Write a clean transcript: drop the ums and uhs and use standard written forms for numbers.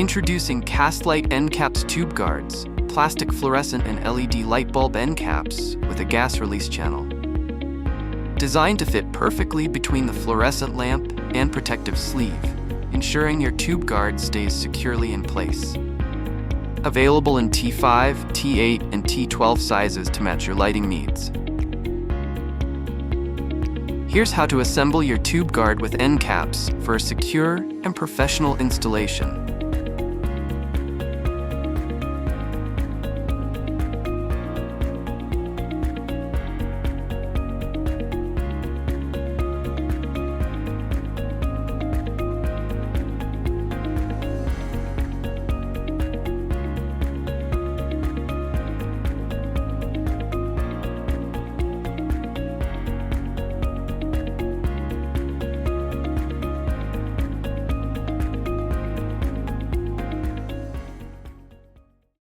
Introducing KastLite end caps tube guards, plastic fluorescent and LED light bulb end caps with a gas release channel. Designed to fit perfectly between the fluorescent lamp and protective sleeve, ensuring your tube guard stays securely in place. Available in T5, T8, and T12 sizes to match your lighting needs. Here's how to assemble your tube guard with end caps for a secure and professional installation.